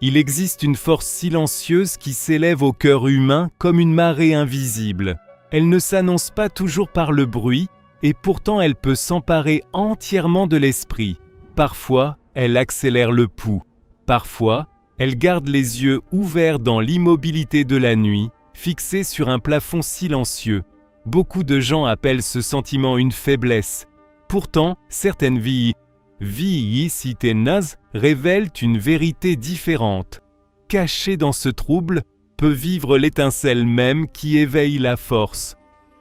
Il existe une force silencieuse qui s'élève au cœur humain comme une marée invisible. Elle ne s'annonce pas toujours par le bruit, et pourtant elle peut s'emparer entièrement de l'esprit. Parfois, elle accélère le pouls. Parfois, elle garde les yeux ouverts dans l'immobilité de la nuit, fixés sur un plafond silencieux. Beaucoup de gens appellent ce sentiment une faiblesse. Pourtant, certaines vies révèlent une vérité différente. Cachée dans ce trouble, peut vivre l'étincelle même qui éveille la force.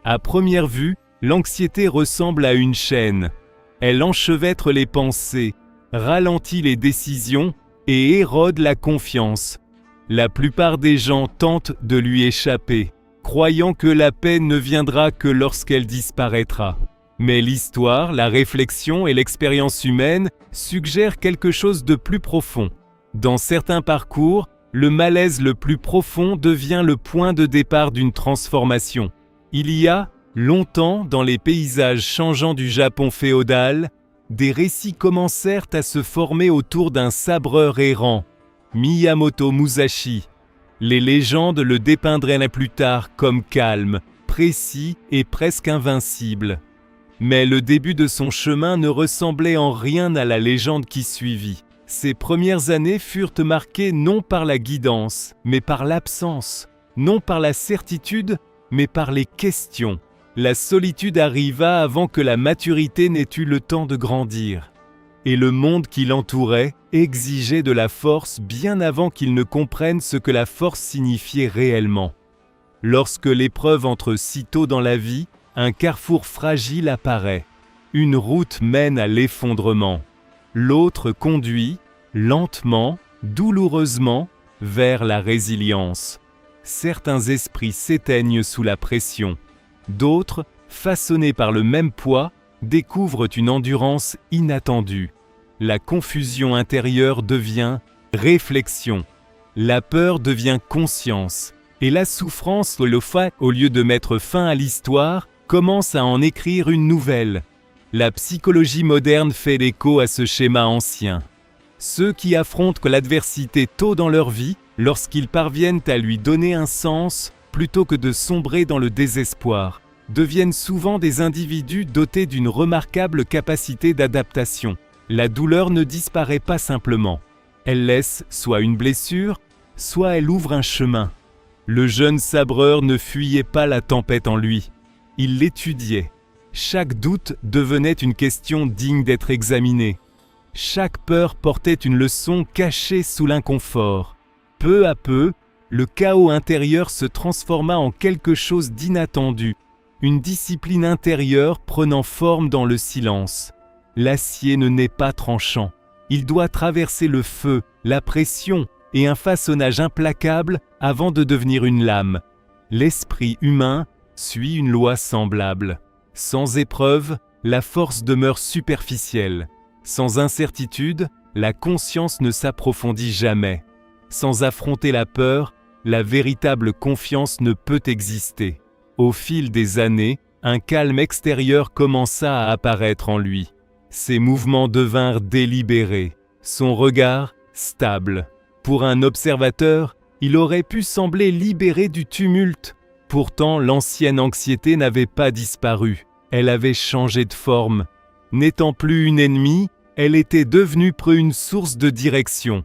À première vue, l'anxiété ressemble à une chaîne. Elle enchevêtre les pensées, ralentit les décisions et érode la confiance. La plupart des gens tentent de lui échapper, croyant que la paix ne viendra que lorsqu'elle disparaîtra. Mais l'histoire, la réflexion et l'expérience humaine suggèrent quelque chose de plus profond. Dans certains parcours, le malaise le plus profond devient le point de départ d'une transformation. Il y a longtemps, dans les paysages changeants du Japon féodal, des récits commencèrent à se former autour d'un sabreur errant, Miyamoto Musashi. Les légendes le dépeindraient plus tard comme calme, précis et presque invincible. Mais le début de son chemin ne ressemblait en rien à la légende qui suivit. Ses premières années furent marquées non par la guidance, mais par l'absence, non par la certitude, mais par les questions. La solitude arriva avant que la maturité n'ait eu le temps de grandir. Et le monde qui l'entourait exigeait de la force bien avant qu'il ne comprenne ce que la force signifiait réellement. Lorsque l'épreuve entre si tôt dans la vie, un carrefour fragile apparaît. Une route mène à l'effondrement. L'autre conduit, lentement, douloureusement, vers la résilience. Certains esprits s'éteignent sous la pression. D'autres, façonnés par le même poids, découvrent une endurance inattendue. La confusion intérieure devient réflexion. La peur devient conscience. Et la souffrance, au lieu de mettre fin à l'histoire, commence à en écrire une nouvelle. La psychologie moderne fait l'écho à ce schéma ancien. Ceux qui affrontent l'adversité tôt dans leur vie, lorsqu'ils parviennent à lui donner un sens, plutôt que de sombrer dans le désespoir, deviennent souvent des individus dotés d'une remarquable capacité d'adaptation. La douleur ne disparaît pas simplement. Elle laisse soit une blessure, soit elle ouvre un chemin. Le jeune sabreur ne fuyait pas la tempête en lui. Il l'étudiait. Chaque doute devenait une question digne d'être examinée. Chaque peur portait une leçon cachée sous l'inconfort. Peu à peu, le chaos intérieur se transforma en quelque chose d'inattendu, une discipline intérieure prenant forme dans le silence. L'acier ne naît pas tranchant. Il doit traverser le feu, la pression et un façonnage implacable avant de devenir une lame. L'esprit humain suit une loi semblable. Sans épreuve, la force demeure superficielle. Sans incertitude, la conscience ne s'approfondit jamais. Sans affronter la peur, la véritable confiance ne peut exister. Au fil des années, un calme extérieur commença à apparaître en lui. Ses mouvements devinrent délibérés, son regard stable. Pour un observateur, il aurait pu sembler libéré du tumulte. Pourtant, l'ancienne anxiété n'avait pas disparu. Elle avait changé de forme. N'étant plus une ennemie, elle était devenue une source de direction.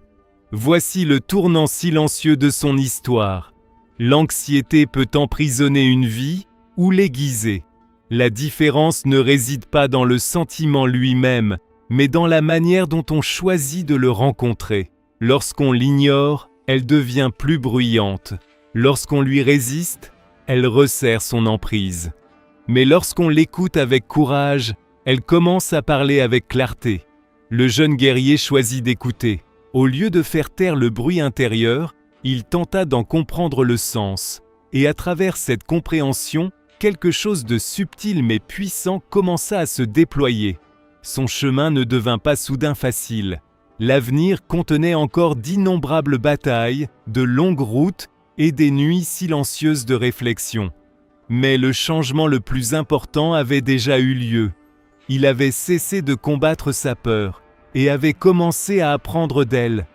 Voici le tournant silencieux de son histoire. L'anxiété peut emprisonner une vie ou l'aiguiser. La différence ne réside pas dans le sentiment lui-même, mais dans la manière dont on choisit de le rencontrer. Lorsqu'on l'ignore, elle devient plus bruyante. Lorsqu'on lui résiste, elle resserre son emprise. Mais lorsqu'on l'écoute avec courage, elle commence à parler avec clarté. Le jeune guerrier choisit d'écouter. Au lieu de faire taire le bruit intérieur, il tenta d'en comprendre le sens. Et à travers cette compréhension, quelque chose de subtil mais puissant commença à se déployer. Son chemin ne devint pas soudain facile. L'avenir contenait encore d'innombrables batailles, de longues routes et des nuits silencieuses de réflexion. Mais le changement le plus important avait déjà eu lieu. Il avait cessé de combattre sa peur et avait commencé à apprendre d'elle.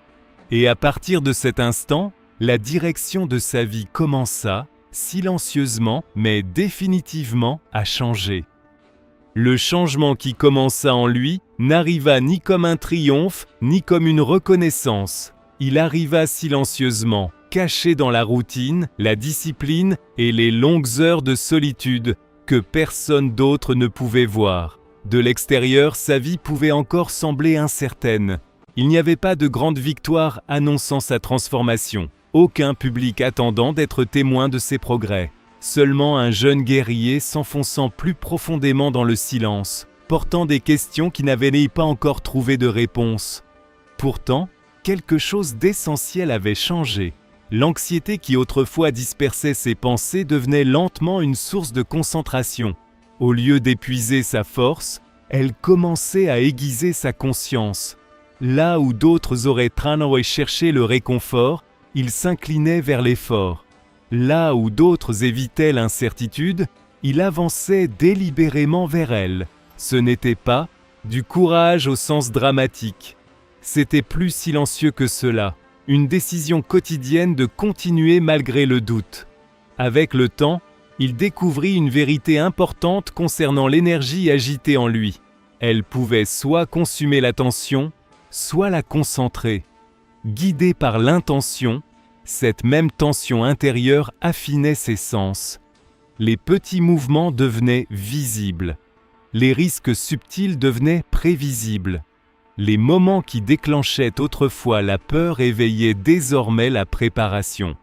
Et à partir de cet instant, la direction de sa vie commença, silencieusement mais définitivement, à changer. Le changement qui commença en lui n'arriva ni comme un triomphe, ni comme une reconnaissance. Il arriva silencieusement, caché dans la routine, la discipline et les longues heures de solitude que personne d'autre ne pouvait voir. De l'extérieur, sa vie pouvait encore sembler incertaine. Il n'y avait pas de grande victoire annonçant sa transformation. Aucun public attendant d'être témoin de ses progrès. Seulement un jeune guerrier s'enfonçant plus profondément dans le silence, portant des questions qui n'avaient pas encore trouvé de réponse. Pourtant, quelque chose d'essentiel avait changé. L'anxiété qui autrefois dispersait ses pensées devenait lentement une source de concentration. Au lieu d'épuiser sa force, elle commençait à aiguiser sa conscience. Là où d'autres auraient cherché le réconfort, il s'inclinait vers l'effort. Là où d'autres évitaient l'incertitude, il avançait délibérément vers elle. Ce n'était pas du courage au sens dramatique. C'était plus silencieux que cela, une décision quotidienne de continuer malgré le doute. Avec le temps, il découvrit une vérité importante concernant l'énergie agitée en lui. Elle pouvait soit consumer l'attention, soit la concentrer. Guidé par l'intention, cette même tension intérieure affinait ses sens. Les petits mouvements devenaient visibles. Les risques subtils devenaient prévisibles. Les moments qui déclenchaient autrefois la peur éveillaient désormais la préparation.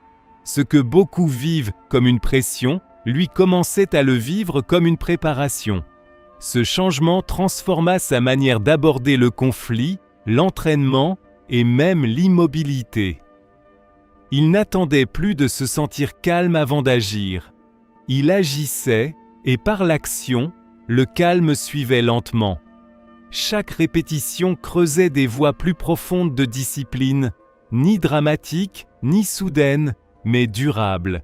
Ce que beaucoup vivent comme une pression, lui commençait à le vivre comme une préparation. Ce changement transforma sa manière d'aborder le conflit, l'entraînement et même l'immobilité. Il n'attendait plus de se sentir calme avant d'agir. Il agissait, et par l'action, le calme suivait lentement. Chaque répétition creusait des voies plus profondes de discipline, ni dramatiques, ni soudaines, mais durables.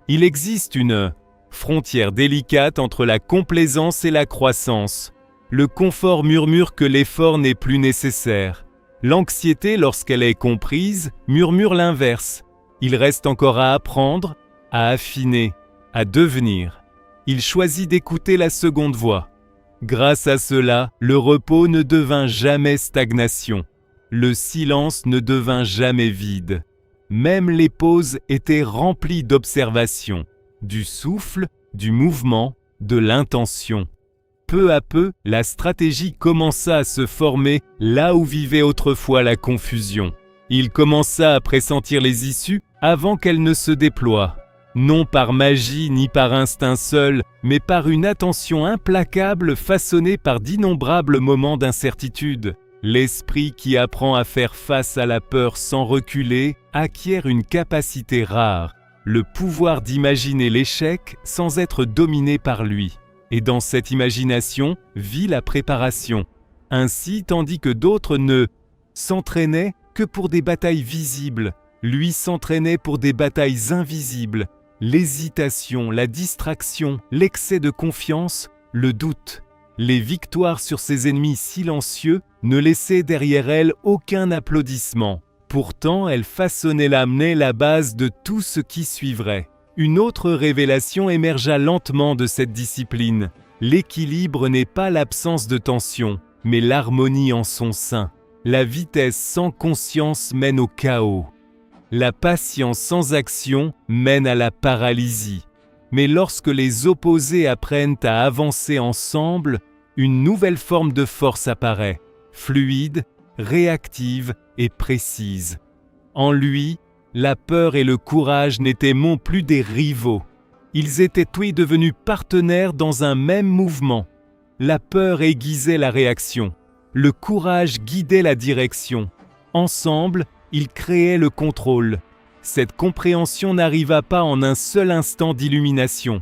Il existe une frontière délicate entre la complaisance et la croissance. Le confort murmure que l'effort n'est plus nécessaire. L'anxiété, lorsqu'elle est comprise, murmure l'inverse. Il reste encore à apprendre, à affiner, à devenir. Il choisit d'écouter la seconde voix. Grâce à cela, le repos ne devint jamais stagnation. Le silence ne devint jamais vide. Même les pauses étaient remplies d'observation, du souffle, du mouvement, de l'intention. Peu à peu, la stratégie commença à se former là où vivait autrefois la confusion. Il commença à pressentir les issues avant qu'elles ne se déploient. Non par magie ni par instinct seul, mais par une attention implacable façonnée par d'innombrables moments d'incertitude. L'esprit qui apprend à faire face à la peur sans reculer acquiert une capacité rare, le pouvoir d'imaginer l'échec sans être dominé par lui. Et dans cette imagination vit la préparation. Ainsi, tandis que d'autres ne s'entraînaient que pour des batailles visibles, lui s'entraînait pour des batailles invisibles. L'hésitation, la distraction, l'excès de confiance, le doute. Les victoires sur ses ennemis silencieux ne laissaient derrière elles aucun applaudissement. Pourtant, elle façonnait la base de tout ce qui suivrait. Une autre révélation émergea lentement de cette discipline. L'équilibre n'est pas l'absence de tension, mais l'harmonie en son sein. La vitesse sans conscience mène au chaos. La patience sans action mène à la paralysie. Mais lorsque les opposés apprennent à avancer ensemble, une nouvelle forme de force apparaît, fluide, réactive et précise. En lui, la peur et le courage n'étaient plus des rivaux. Ils étaient tous devenus partenaires dans un même mouvement. La peur aiguisait la réaction. Le courage guidait la direction. Ensemble, ils créaient le contrôle. Cette compréhension n'arriva pas en un seul instant d'illumination.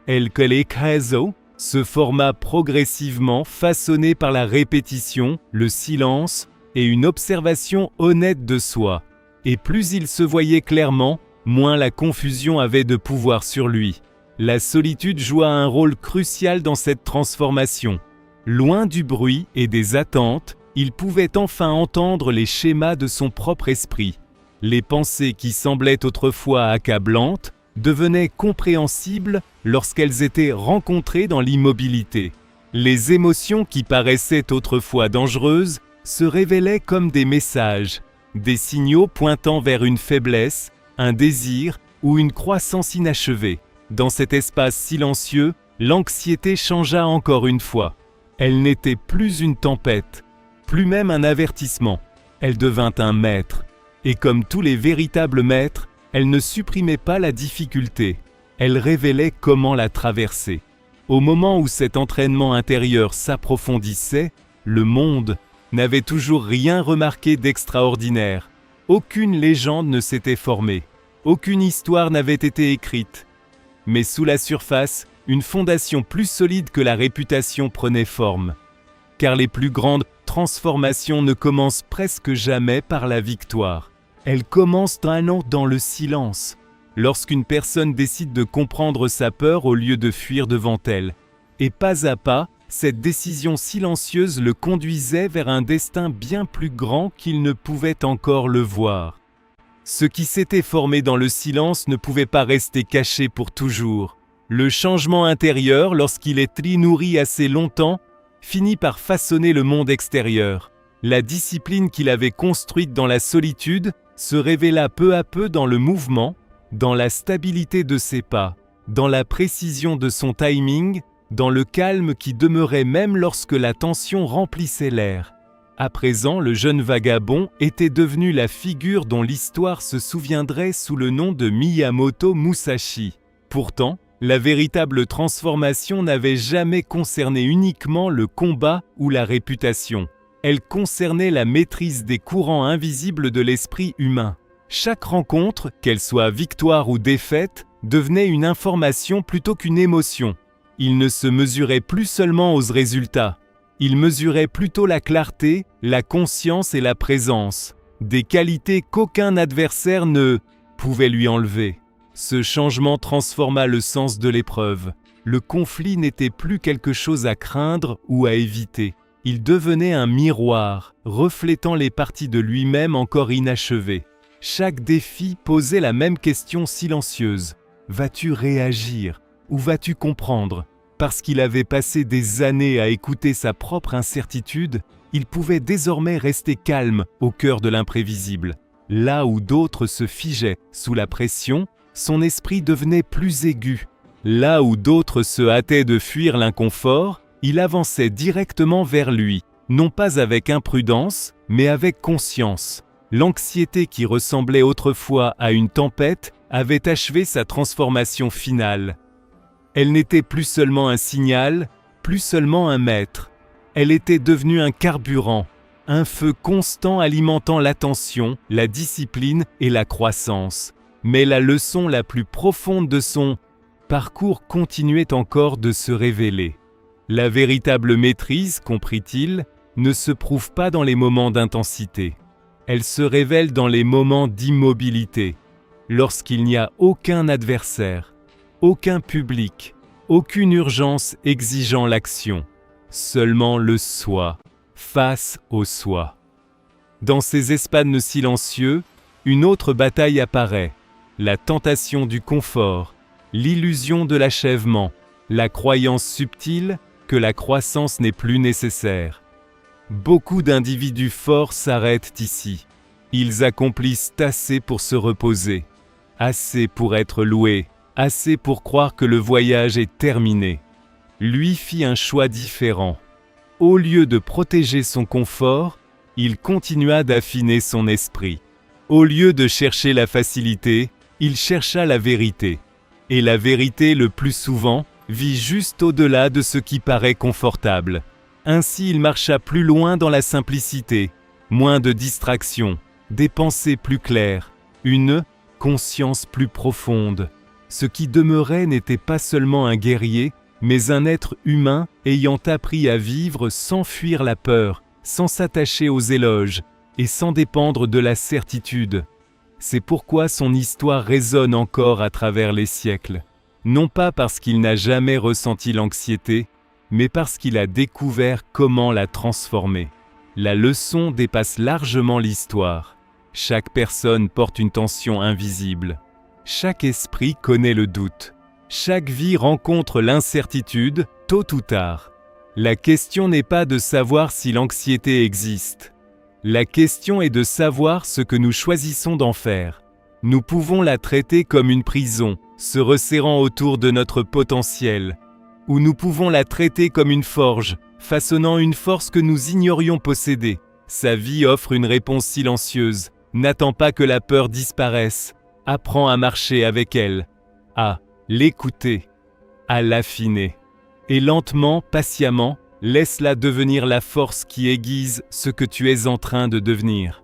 El Crezo se forma progressivement, façonné par la répétition, le silence et une observation honnête de soi. Et plus il se voyait clairement, moins la confusion avait de pouvoir sur lui. La solitude joua un rôle crucial dans cette transformation. Loin du bruit et des attentes, Il pouvait enfin entendre les schémas de son propre esprit. Les pensées qui semblaient autrefois accablantes devenaient compréhensibles lorsqu'elles étaient rencontrées dans l'immobilité. Les émotions qui paraissaient autrefois dangereuses se révélaient comme des messages, des signaux pointant vers une faiblesse, un désir ou une croissance inachevée. Dans cet espace silencieux, l'anxiété changea encore une fois. Elle n'était plus une tempête, plus même un avertissement. Elle devint un maître. Et comme tous les véritables maîtres, elle ne supprimait pas la difficulté. Elle révélait comment la traverser. Au moment où cet entraînement intérieur s'approfondissait, le monde n'avait toujours rien remarqué d'extraordinaire. Aucune légende ne s'était formée. Aucune histoire n'avait été écrite. Mais sous la surface, une fondation plus solide que la réputation prenait forme. Car les plus grandes transformations ne commencent presque jamais par la victoire. Elles commencent dans le silence, lorsqu'une personne décide de comprendre sa peur au lieu de fuir devant elle. Et pas à pas, cette décision silencieuse le conduisait vers un destin bien plus grand qu'il ne pouvait encore le voir. Ce qui s'était formé dans le silence ne pouvait pas rester caché pour toujours. Le changement intérieur, lorsqu'il est nourri assez longtemps, finit par façonner le monde extérieur. La discipline qu'il avait construite dans la solitude se révéla peu à peu dans le mouvement, dans la stabilité de ses pas, dans la précision de son timing, dans le calme qui demeurait même lorsque la tension remplissait l'air. À présent, le jeune vagabond était devenu la figure dont l'histoire se souviendrait sous le nom de Miyamoto Musashi. Pourtant, la véritable transformation n'avait jamais concerné uniquement le combat ou la réputation. Elle concernait la maîtrise des courants invisibles de l'esprit humain. Chaque rencontre, qu'elle soit victoire ou défaite, devenait une information plutôt qu'une émotion. Il ne se mesurait plus seulement aux résultats. Il mesurait plutôt la clarté, la conscience et la présence, des qualités qu'aucun adversaire ne pouvait lui enlever. Ce changement transforma le sens de l'épreuve. Le conflit n'était plus quelque chose à craindre ou à éviter. Il devenait un miroir, reflétant les parties de lui-même encore inachevées. Chaque défi posait la même question silencieuse. Vas-tu réagir ou vas-tu comprendre ? Parce qu'il avait passé des années à écouter sa propre incertitude, il pouvait désormais rester calme au cœur de l'imprévisible. Là où d'autres se figeaient sous la pression, son esprit devenait plus aigu. Là où d'autres se hâtaient de fuir l'inconfort, il avançait directement vers lui, non pas avec imprudence, mais avec conscience. L'anxiété qui ressemblait autrefois à une tempête avait achevé sa transformation finale. Elle n'était plus seulement un signal, plus seulement un maître. Elle était devenue un carburant, un feu constant alimentant l'attention, la discipline et la croissance. Mais la leçon la plus profonde de son parcours continuait encore de se révéler. La véritable maîtrise, comprit-il, ne se prouve pas dans les moments d'intensité. Elle se révèle dans les moments d'immobilité, lorsqu'il n'y a aucun adversaire, aucun public, aucune urgence exigeant l'action, seulement le soi, face au soi. Dans ces espaces silencieux, une autre bataille apparaît, la tentation du confort, l'illusion de l'achèvement, la croyance subtile que la croissance n'est plus nécessaire. Beaucoup d'individus forts s'arrêtent ici. Ils accomplissent assez pour se reposer, assez pour être loués, assez pour croire que le voyage est terminé. Lui fit un choix différent. Au lieu de protéger son confort, il continua d'affiner son esprit. Au lieu de chercher la facilité, il chercha la vérité. Et la vérité, le plus souvent, vit juste au-delà de ce qui paraît confortable. Ainsi, il marcha plus loin dans la simplicité, moins de distractions, des pensées plus claires, une conscience plus profonde. Ce qui demeurait n'était pas seulement un guerrier, mais un être humain ayant appris à vivre sans fuir la peur, sans s'attacher aux éloges et sans dépendre de la certitude. C'est pourquoi son histoire résonne encore à travers les siècles. Non pas parce qu'il n'a jamais ressenti l'anxiété, mais parce qu'il a découvert comment la transformer. La leçon dépasse largement l'histoire. Chaque personne porte une tension invisible. Chaque esprit connaît le doute. Chaque vie rencontre l'incertitude, tôt ou tard. La question n'est pas de savoir si l'anxiété existe. La question est de savoir ce que nous choisissons d'en faire. Nous pouvons la traiter comme une prison, se resserrant autour de notre potentiel. Ou nous pouvons la traiter comme une forge, façonnant une force que nous ignorions posséder. Sa vie offre une réponse silencieuse. N'attends pas que la peur disparaisse. Apprends à marcher avec elle, à l'écouter, à l'affiner. Et lentement, patiemment, laisse-la devenir la force qui aiguise ce que tu es en train de devenir.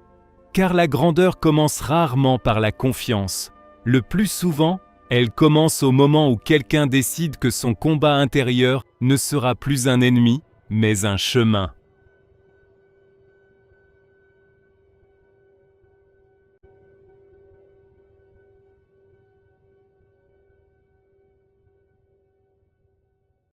Car la grandeur commence rarement par la confiance. Le plus souvent, elle commence au moment où quelqu'un décide que son combat intérieur ne sera plus un ennemi, mais un chemin.